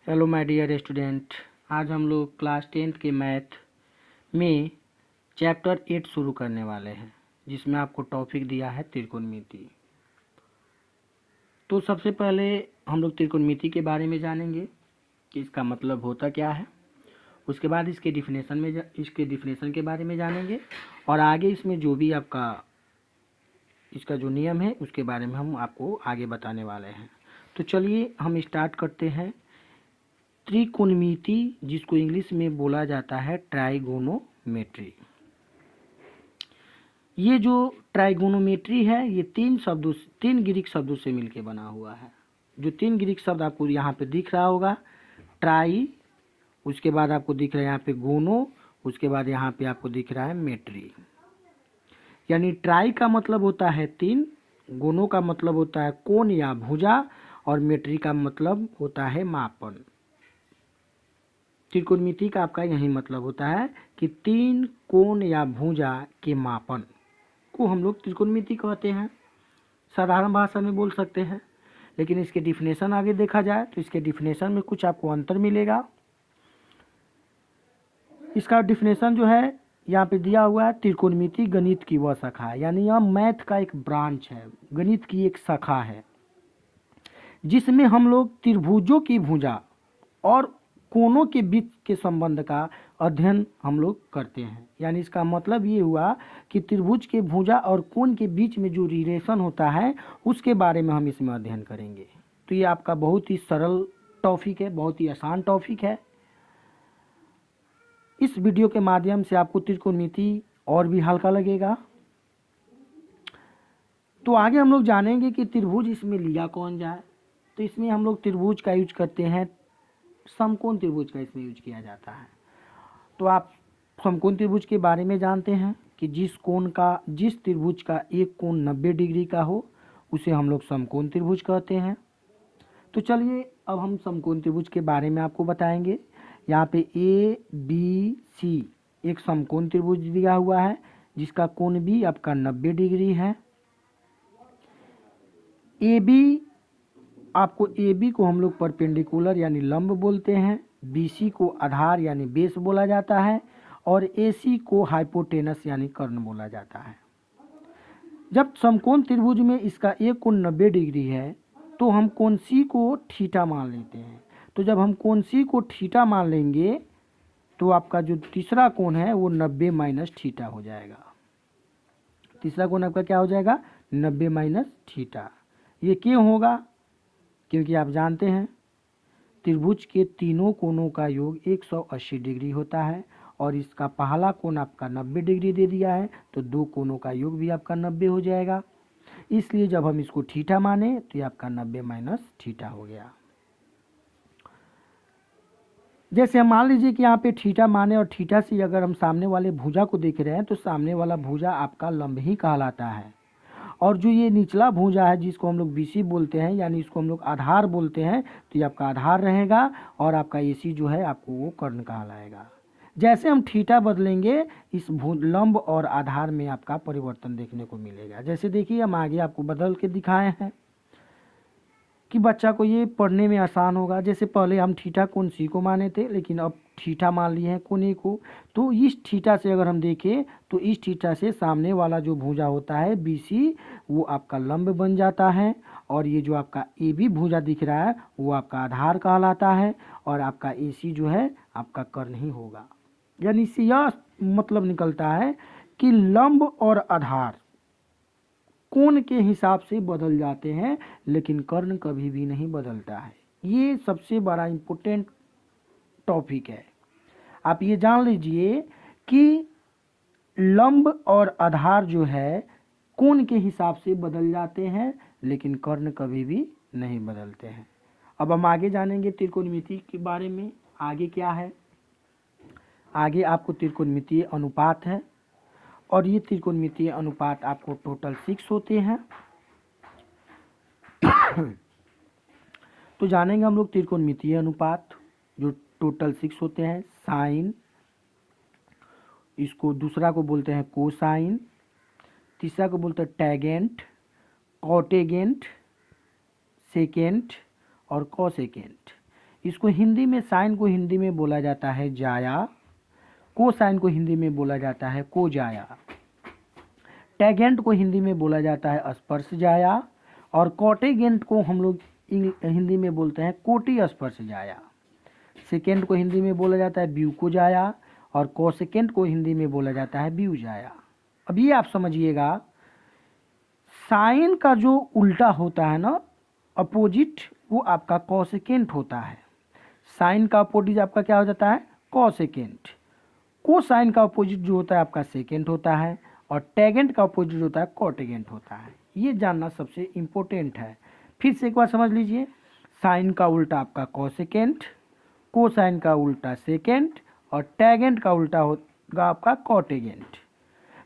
Hello my dear student. आज हम लोग क्लास 10th के मैथ में चैप्टर 8 शुरू करने वाले हैं, जिसमें आपको टॉपिक दिया है त्रिकोणमिति। तो सबसे पहले हम लोग त्रिकोणमिति के बारे में जानेंगे कि इसका मतलब होता क्या है। उसके बाद इसके डिफिनेशन के बारे में जानेंगे और आगे इसमें जो भी आपका इसका जो नियम है उसके बारे में हम आपको आगे बताने वाले हैं। तो चलिए हम स्टार्ट करते हैं। त्रिकोणमिति, जिसको इंग्लिश में बोला जाता है ट्राइगोनोमेट्री। ये जो ट्राइगोनोमेट्री है ये तीन ग्रीक शब्दों से मिलकर बना हुआ है। जो तीन ग्रीक शब्द आपको यहाँ पे दिख रहा होगा, ट्राई, उसके बाद आपको दिख रहा है यहाँ पे गोनो, उसके बाद यहाँ पे आपको दिख रहा है मेट्री। यानी ट्राई का मतलब होता है तीन, गोनो का मतलब होता है कोण या भुजा, और मेट्री का मतलब होता है मापन। त्रिकोणमिति का आपका यही मतलब होता है कि तीन कोण या भुजा के मापन को हम लोग त्रिकोणमिति कहते हैं। साधारण भाषा में बोल सकते हैं, लेकिन इसके डिफिनेशन आगे देखा जाए तो इसके डिफिनेशन में कुछ आपको अंतर मिलेगा। इसका डिफिनेशन जो है यहाँ पे दिया हुआ है, त्रिकोणमिति गणित की वह शाखा है, यानी यह मैथ का एक ब्रांच है, गणित की एक शाखा है, जिसमें हम लोग त्रिभुजों की भुजा और कोणों के बीच के संबंध का अध्ययन हम लोग करते हैं। यानी इसका मतलब ये हुआ कि त्रिभुज के भुजा और कोण के बीच में जो रिलेशन होता है उसके बारे में हम इसमें अध्ययन करेंगे। तो ये आपका बहुत ही सरल टॉपिक है, बहुत ही आसान टॉपिक है। इस वीडियो के माध्यम से आपको त्रिकोणमिति और भी हल्का लगेगा। तो आगे हम लोग जानेंगे कि त्रिभुज इसमें लिया कौन जाए। तो इसमें हम लोग त्रिभुज का यूज करते हैं, समकोण त्रिभुज का इसमें यूज किया जाता है। तो आप समकोण त्रिभुज के बारे में जानते हैं कि जिस त्रिभुज का एक कोण 90 डिग्री का हो उसे हम लोग समकोण त्रिभुज कहते हैं। तो चलिए अब हम समकोण त्रिभुज के बारे में आपको बताएंगे। यहाँ पे ABC एक समकोण त्रिभुज दिया हुआ है जिसका कोण भी आपका 90 डिग्री है। AB को हम लोग परपेंडिकुलर यानी लंब बोलते हैं, BC को आधार यानी बेस बोला जाता है, और AC को हाइपोटेनस यानी कर्ण बोला जाता है। जब समकोण त्रिभुज में इसका एक कोण 90 डिग्री है तो हम कोण C को थीटा मान लेते हैं। तो जब हम कोण C को थीटा मान लेंगे तो आपका जो तीसरा कोण है वो 90 माइनस थीटा हो जाएगा। तीसरा कोण आपका क्या हो जाएगा? 90 माइनस थीटा। ये क्यों होगा? क्योंकि आप जानते हैं त्रिभुज के तीनों कोणों का योग 180 डिग्री होता है, और इसका पहला कोण आपका 90 डिग्री दे दिया है तो दो कोणों का योग भी आपका 90 हो जाएगा। इसलिए जब हम इसको थीटा माने तो ये आपका 90 माइनस थीटा हो गया। जैसे हम मान लीजिए कि यहाँ पे थीटा माने और थीटा से अगर हम सामने वाले भुजा को देख रहे हैं तो सामने वाला भुजा आपका लंब ही कहलाता है, और जो ये निचला भुजा है जिसको हम लोग BC बोलते हैं यानी इसको हम लोग आधार बोलते हैं, तो ये आपका आधार रहेगा, और आपका AC जो है आपको वो कर्ण कहलाएगा। जैसे हम थीटा बदलेंगे इस लंब और आधार में आपका परिवर्तन देखने को मिलेगा। जैसे देखिए हम आगे आपको बदल के दिखाए हैं कि बच्चा को ये पढ़ने में आसान होगा। जैसे पहले हम थीटा कोण C को माने थे, लेकिन अब थीटा मान लिए हैं कोण A को। तो इस थीटा से अगर हम देखें तो इस थीटा से सामने वाला जो भुजा होता है BC वो आपका लंब बन जाता है, और ये जो आपका AB भुजा दिख रहा है वो आपका आधार कहलाता है, और आपका AC जो है आपका कर्ण ही होगा। यानी इससे यह मतलब निकलता है कि लंब और आधार कोण के हिसाब से बदल जाते हैं, लेकिन कर्ण कभी भी नहीं बदलता है। ये सबसे बड़ा इम्पोर्टेंट टॉपिक है। आप ये जान लीजिए कि लंब और आधार जो है कोण के हिसाब से बदल जाते हैं, लेकिन कर्ण कभी भी नहीं बदलते हैं। अब हम आगे जानेंगे त्रिकोणमिति के बारे में। आगे क्या है? आगे आपको त्रिकोणमितीय अनुपात है, और ये त्रिकोणमितीय अनुपात आपको टोटल 6 होते हैं। तो जानेंगे हम लोग त्रिकोणमितीय अनुपात जो टोटल 6 होते हैं। साइन, इसको दूसरा को बोलते हैं कोसाइन, तीसरा को बोलते हैं टैगेंट, कॉटेगेंट, सेकेंट और कोसेकेंट। इसको हिंदी में साइन को हिंदी में बोला जाता है जाया, कोसाइन को हिंदी में बोला जाता है को जाया, टैगेंट को हिंदी में बोला जाता है स्पर्श जाया, और कॉटेगेंट को हम लोग हिंदी में बोलते हैं कोटि स्पर्श जाया। सेकेंड को हिंदी में बोला जाता है ब्यू को जाया, और कोसेकेंट को हिंदी में बोला जाता है ब्यू जाया। अब ये आप समझिएगा, साइन का जो उल्टा होता है ना अपोजिट, वो आपका कोसेकेंट होता है। साइन का अपोजिट आपका क्या हो जाता है कोसेकेंट। कोसाइन का अपोजिट जो होता है आपका सेकेंट होता है, और टैगेंट का अपोजिट होता है कॉटेगेंट होता है। ये जानना सबसे इम्पोर्टेंट है। फिर से एक बार समझ लीजिए, साइन का उल्टा आपका कोसेकेंट, कोसाइन का उल्टा सेकेंट, और टैगेंट का उल्टा होगा आपका कॉटेगेंट।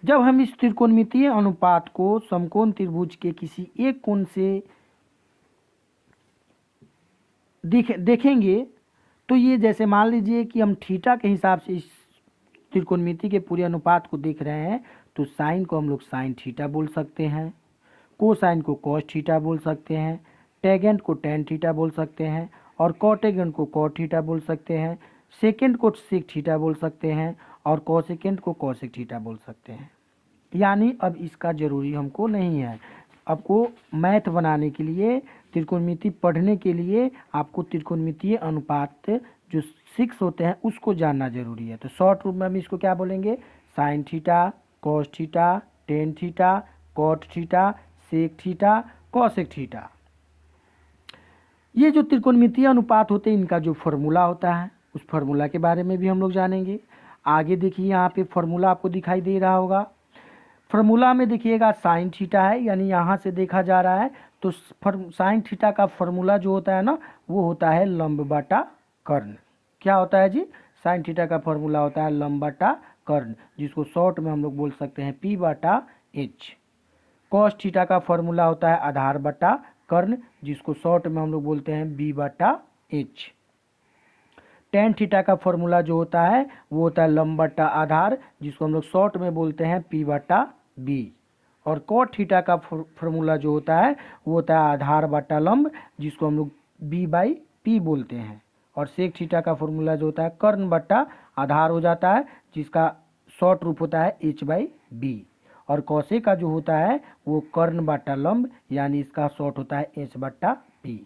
जब हम इस त्रिकोणमितीय अनुपात को समकोण त्रिभुज के किसी एक कोण से देखेंगे तो ये जैसे मान लीजिए कि हम थीटा के हिसाब से इस त्रिकोणमिति के पूरे अनुपात को देख रहे हैं, तो साइन को हम लोग साइन थीटा बोल सकते हैं, कोसाइन को कॉस थीटा बोल सकते हैं, टैगेंट को टेन थीटा बोल सकते हैं, और कॉटेगेंट को कॉट थीटा बोल सकते हैं, सेकेंड को सेक थीटा बोल सकते हैं, और कोसेकेंट को कोसेक थीटा बोल सकते हैं। यानी अब इसका ज़रूरी हमको नहीं है। आपको मैथ बनाने के लिए, त्रिकोणमिति पढ़ने के लिए आपको त्रिकोणमितीय अनुपात जो 6 होते हैं उसको जानना जरूरी है। तो शॉर्ट रूप में हम इसको क्या बोलेंगे, sine theta, cos theta, tan theta, cot theta, sec theta, cosec theta. ये जो त्रिकोणमितीय अनुपात होते हैं इनका जो फॉर्मूला होता है उस फॉर्मूला के बारे में भी हम लोग जानेंगे। आगे देखिए यहाँ पे फॉर्मूला आपको दिखाई दे रहा होगा। फॉर्मूला में देखिएगा साइन थीटा है, यानी यहाँ से देखा जा रहा है तो साइन थीटा का फॉर्मूला जो होता है ना वो होता है लंब बटा कर्ण। क्या होता है जी, साइन थीटा का फॉर्मूला होता है लंब बटा कर्ण, जिसको शॉर्ट में हम लोग बोल सकते हैं पी बटा एच। कॉस थीटा का फॉर्मूला होता है आधार बटा कर्ण, जिसको शॉर्ट में हम लोग बोलते हैं बी बटा एच। टेन थीटा का फॉर्मूला जो होता है वो होता है लंब बटा आधार, जिसको हम लोग शॉर्ट में बोलते हैं पी बटा बी। और कॉट थीटा का फॉर्मूला जो होता है वो होता है आधार बटा लंब, जिसको हम लोग बी बाई पी बोलते हैं। और सेक थीटा का फॉर्मूला जो होता है कर्ण बटा आधार हो जाता है, जिसका शॉर्ट रूप होता है एच बाई बी। और कौसे का जो होता है वो कर्ण बटा लंब, यानी इसका शॉर्ट होता है एच बटा पी।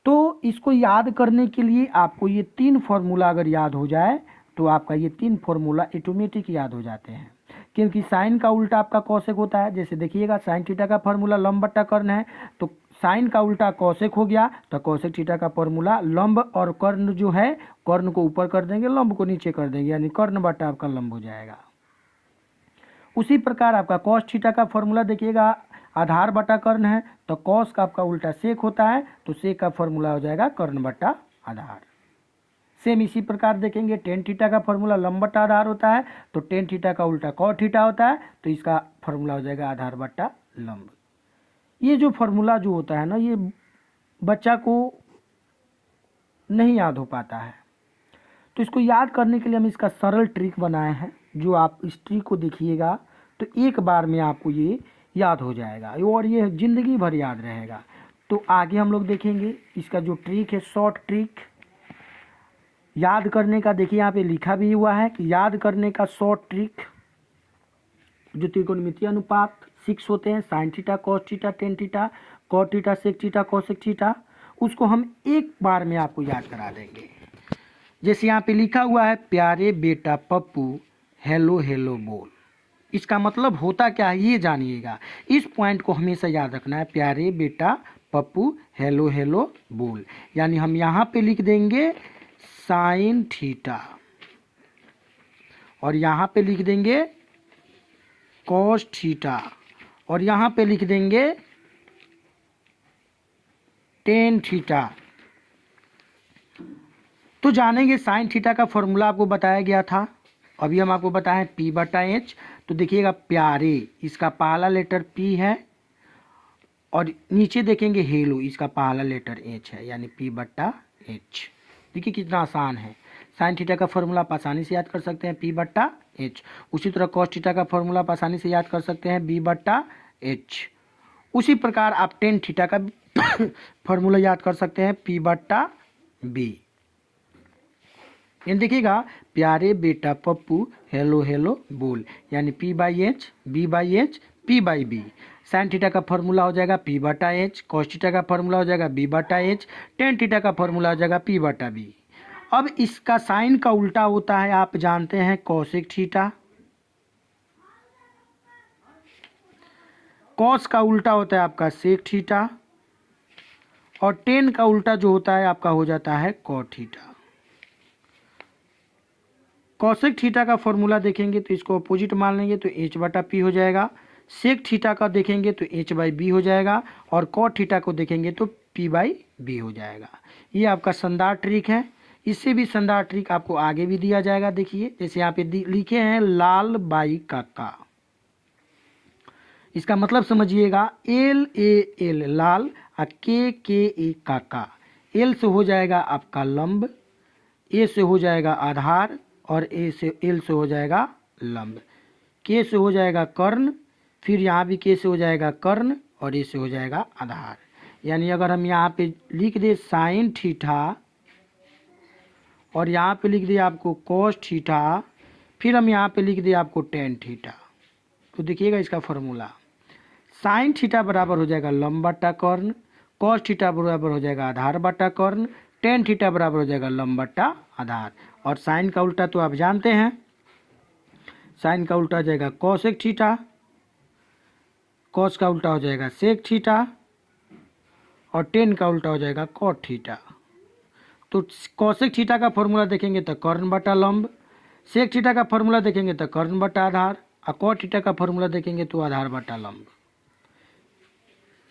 तो इसको याद करने के लिए आपको ये 3 फॉर्मूला अगर याद हो जाए तो आपका ये 3 फॉर्मूला ऑटोमेटिक याद हो जाते हैं, क्योंकि साइन का उल्टा आपका कौशिक होता है। जैसे देखिएगा साइन थीटा का फॉर्मूला लंब बट्टा कर्ण है, तो साइन का उल्टा कौशिक हो गया, तो कौशिक थीटा का फॉर्मूला लंब और कर्ण जो है, कर्ण को ऊपर कर देंगे, लंब को नीचे कर देंगे, यानी कर्ण बट्टा आपका लंब हो जाएगा। उसी प्रकार आपका कॉस थीटा का फॉर्मूला देखिएगा आधार बटा कर्ण है, तो कॉस का आपका उल्टा सेक होता है, तो सेक का फॉर्मूला हो जाएगा कर्ण बटा आधार। सेम इसी प्रकार देखेंगे टेन थीटा का फॉर्मूला लंब बटा आधार होता है, तो टेन थीटा का उल्टा कॉट थीटा होता है, तो इसका फॉर्मूला हो जाएगा आधार बटा लंब। ये जो फॉर्मूला जो होता है ना, ये बच्चा को नहीं याद हो पाता है, तो इसको याद करने के लिए हम इसका सरल ट्रिक बनाए हैं। जो आप इस ट्रिक को देखिएगा तो एक बार में आपको ये याद हो जाएगा और ये जिंदगी भर याद रहेगा। तो आगे हम लोग देखेंगे इसका जो ट्रिक है, शॉर्ट ट्रिक याद करने का। देखिए यहाँ पे लिखा भी हुआ है कि याद करने का शॉर्ट ट्रिक, जो त्रिकोणमितीय अनुपात 6 होते हैं, sine theta, cos theta, tan theta, cot theta, sec theta, cosec theta, उसको हम एक बार में आपको याद करा देंगे। जैसे यहाँ पे लिखा हुआ है प्यारे बेटा पप्पू हेलो हेलो बोल। इसका मतलब होता क्या है ये जानिएगा, इस पॉइंट को हमेशा याद रखना है। प्यारे बेटा पप्पू हेलो हेलो बोल, यानी हम यहाँ पे लिख देंगे साइन थीटा और यहाँ पे लिख देंगे कॉस थीटा और यहाँ पे लिख देंगे टेन थीटा। तो जानेंगे साइन थीटा का फॉर्मूला आपको बताया गया था, अभी हम आपको बताएं पी बटा एच। तो देखिएगा प्यारे, इसका पहला लेटर पी है और नीचे देखेंगे हेलो, इसका पहला लेटर एच है, यानी पी बटा एच। देखिए कितना आसान है। साइन थीटा का फॉर्मूला आप आसानी से याद कर सकते हैं पी बटा एच। उसी तरह कॉस थीटा का फॉर्मूला आप आसानी से याद कर सकते हैं बी बटा एच। उसी प्रकार आप टेन थीटा का फॉर्मूला याद कर सकते हैं पी बटा बी। ये देखिएगा, प्यारे बेटा पप्पू हेलो हेलो बोल, यानी P/H, B/H, P/B। Sine theta का फॉर्मूला हो जाएगा P/H, कॉस थीटा का फॉर्मूला हो जाएगा B/H, टेन थीटा का फॉर्मूला हो जाएगा P/B। अब इसका साइन का उल्टा होता है, आप जानते हैं, कॉसेक थीटा। कॉस का उल्टा होता है आपका सेक थीटा, और टेन का उल्टा जो होता है आपका हो जाता है कॉट थीटा। कॉसेक थीटा का फॉर्मूला देखेंगे तो इसको अपोजिट मान लेंगे तो H/P हो जाएगा। सेक थीटा का देखेंगे तो H/B हो जाएगा, और कॉट थीटा को देखेंगे तो P/B हो जाएगा। ये आपका शानदार ट्रिक है। इससे भी शानदार ट्रिक आपको आगे भी दिया जाएगा। देखिए, जैसे यहाँ पे लिखे हैं लाल बाई काका, इसका मतलब समझिएगा LAL लाल, और KKA काका। L से हो जाएगा आपका लंब, A से हो जाएगा आधार, और L से हो जाएगा लंब, K से हो जाएगा कर्ण, फिर यहाँ भी K से हो जाएगा कर्ण, और A से हो जाएगा आधार। यानी अगर हम यहाँ पे लिख दे साइन थीटा, और यहाँ पे लिख दे आपको कॉस थीटा, फिर हम यहाँ पे लिख दे आपको टेन थीटा, तो देखिएगा इसका फॉर्मूला, साइन थीटा बराबर हो जाएगा लंब बटा कर्ण, कॉस थीटा बराबर हो जाएगा आधार बटा कर्ण, टेन थीटा बराबर हो जाएगा लंब बटा आधार। और साइन का उल्टा तो आप जानते हैं, साइन का उल्टा हो जाएगा कॉसेक थीटा, कॉस का उल्टा हो जाएगा सेक थीटा, और टेन का उल्टा हो जाएगा कॉट थीटा। तो कॉसेक थीटा का फॉर्मूला देखेंगे तो कर्ण बटा लंब, सेक थीटा का फॉर्मूला देखेंगे तो कर्ण बटा आधार, और कॉट थीटा का फॉर्मूला देखेंगे तो आधार बटा लंब।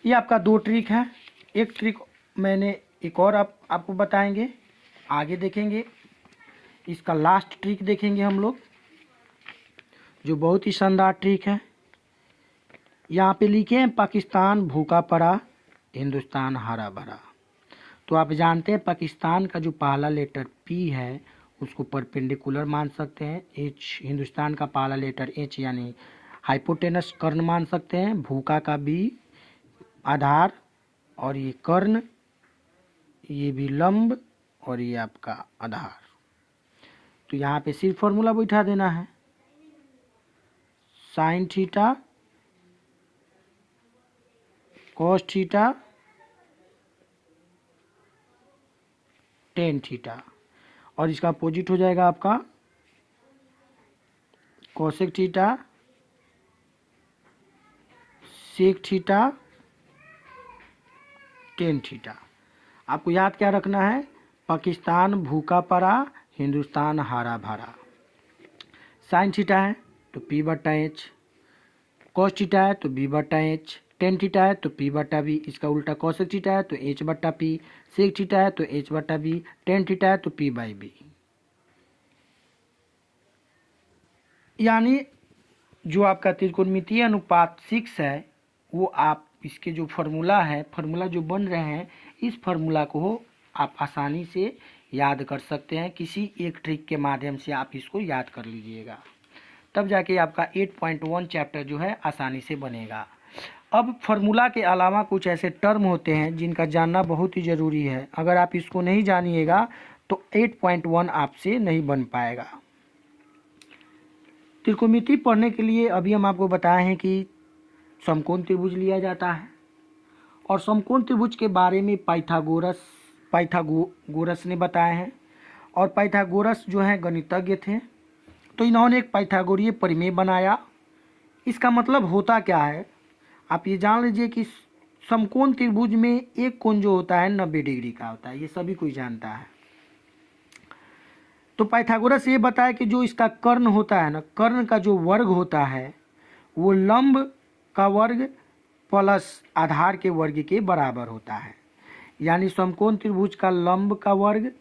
ये आपका दो ट्रिक है। एक ट्रिक मैंने एक और आपको बताएंगे, आगे देखेंगे। इसका लास्ट ट्रिक देखेंगे हम लोग, जो बहुत ही शानदार ट्रिक है। यहाँ पे लिखे हैं पाकिस्तान भूखा पड़ा, हिंदुस्तान हरा भरा। तो आप जानते हैं पाकिस्तान का जो पहला लेटर P है उसको परपेंडिकुलर मान सकते हैं, H हिंदुस्तान का पहला लेटर H यानी हाइपोटेनस कर्ण मान सकते हैं, भूखा का B आधार, और ये कर्ण, ये भी लंब, और ये आपका आधार। तो यहाँ पे सिर्फ फॉर्मूला बैठा देना है, sine theta cos theta tan theta, और इसका अपोजिट हो जाएगा आपका cosec theta sec theta tan theta. आपको याद क्या रखना है, पाकिस्तान भूखा पड़ा, हिंदुस्तान हरा भरा। साइन थीटा है तो P/H, कॉस थीटा है तो B/H, टेन थीटा है तो P/B, इसका उल्टा कॉसेक थीटा है तो H/P, सेक थीटा है तो H/B, टेन थीटा है तो P/B। यानी जो आपका त्रिकोणमितीय अनुपात 6 है, वो आप इसके जो फार्मूला जो बन रहे हैं, इस फार्मूला को आप आसानी से याद कर सकते हैं। किसी एक ट्रिक के माध्यम से आप इसको याद कर लीजिएगा, तब जाके आपका 8.1 चैप्टर जो है आसानी से बनेगा। अब फार्मूला के अलावा कुछ ऐसे टर्म होते हैं जिनका जानना बहुत ही ज़रूरी है। अगर आप इसको नहीं जानिएगा तो 8.1 आपसे नहीं बन पाएगा। त्रिकोणमिति पढ़ने के लिए अभी हम आपको बताए हैं कि समकोण त्रिभुज लिया जाता है, और समकोण त्रिभुज के बारे में पाइथागोरस ने बताए हैं। और पाइथागोरस जो है गणितज्ञ थे, तो इन्होंने एक पाइथागोरीय परिमेय बनाया। इसका मतलब होता क्या है, आप ये जान लीजिए कि समकोण त्रिभुज में एक कोण जो होता है 90 डिग्री का होता है, ये सभी कोई जानता है। तो पाइथागोरस ये बताया कि जो इसका कर्ण होता है ना, कर्ण का जो वर्ग होता है वो लंब का वर्ग प्लस आधार के वर्ग के बराबर होता है। यानी समकोण त्रिभुज का लंब का वर्ग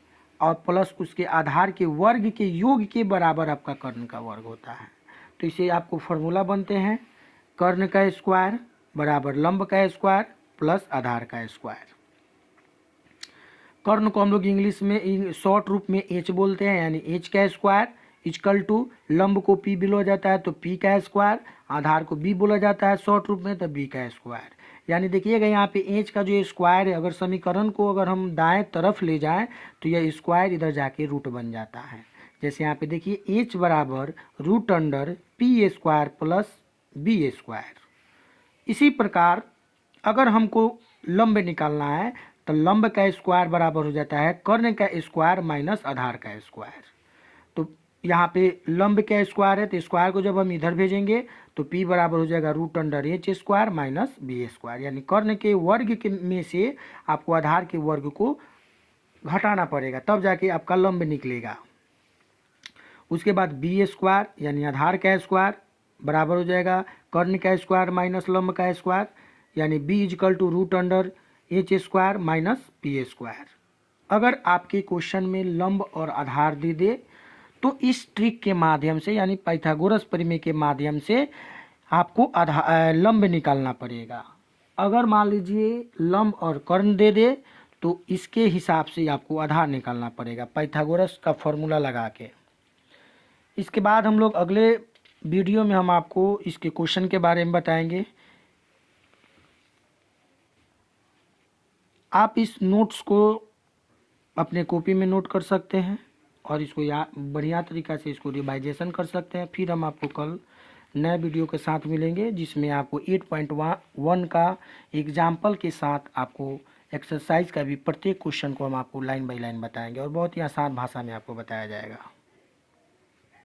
और प्लस उसके आधार के वर्ग के योग के बराबर आपका कर्ण का वर्ग होता है। तो इसे आपको फॉर्मूला बनते हैं, कर्ण का स्क्वायर बराबर लंब का स्क्वायर प्लस आधार का स्क्वायर। कर्ण को हम लोग इंग्लिश में शॉर्ट रूप में H बोलते हैं, यानी H का स्क्वायर इक्वल टू लंब को P बोला जाता है तो P का स्क्वायर, आधार को B बोला जाता है शॉर्ट रूप में तो B का स्क्वायर। यानी देखिएगा यहाँ पे एच का जो स्क्वायर है, अगर समीकरण को अगर हम दाएं तरफ ले जाएं तो यह स्क्वायर इधर जाके रूट बन जाता है। जैसे यहाँ पे देखिए एच बराबर root under P square plus B square. इसी प्रकार अगर हमको लंब निकालना है तो लंब का स्क्वायर बराबर हो जाता है कर्ण का स्क्वायर माइनस आधार का स्क्वायर। तो यहाँ पे लंब का स्क्वायर है तो स्क्वायर को जब हम इधर भेजेंगे तो p बराबर हो जाएगा root under H square minus B square, यानी कर्ण के वर्ग के में से आपको आधार के वर्ग को घटाना पड़ेगा तब जाके आपका लंब निकलेगा। उसके बाद बी स्क्वायर यानी आधार का स्क्वायर बराबर हो जाएगा कर्ण का स्क्वायर माइनस लंब का स्क्वायर, यानी b equal to root under H square minus P square. अगर आपके क्वेश्चन में लंब और आधार दे दे तो इस ट्रिक के माध्यम से यानी पाइथागोरस प्रमेय के माध्यम से आपको लंब निकालना पड़ेगा। अगर मान लीजिए लंब और कर्ण दे दे तो इसके हिसाब से आपको आधार निकालना पड़ेगा पाइथागोरस का फॉर्मूला लगा के। इसके बाद हम लोग अगले वीडियो में हम आपको इसके क्वेश्चन के बारे में बताएंगे। आप इस नोट्स को अपने कॉपी में नोट कर सकते हैं और इसको बढ़िया तरीक़ा से इसको रिवाइजेशन कर सकते हैं। फिर हम आपको कल नए वीडियो के साथ मिलेंगे जिसमें आपको 8.1 का एग्जाम्पल के साथ आपको एक्सरसाइज का भी प्रत्येक क्वेश्चन को हम आपको लाइन बाय लाइन बताएंगे और बहुत ही आसान भाषा में आपको बताया जाएगा।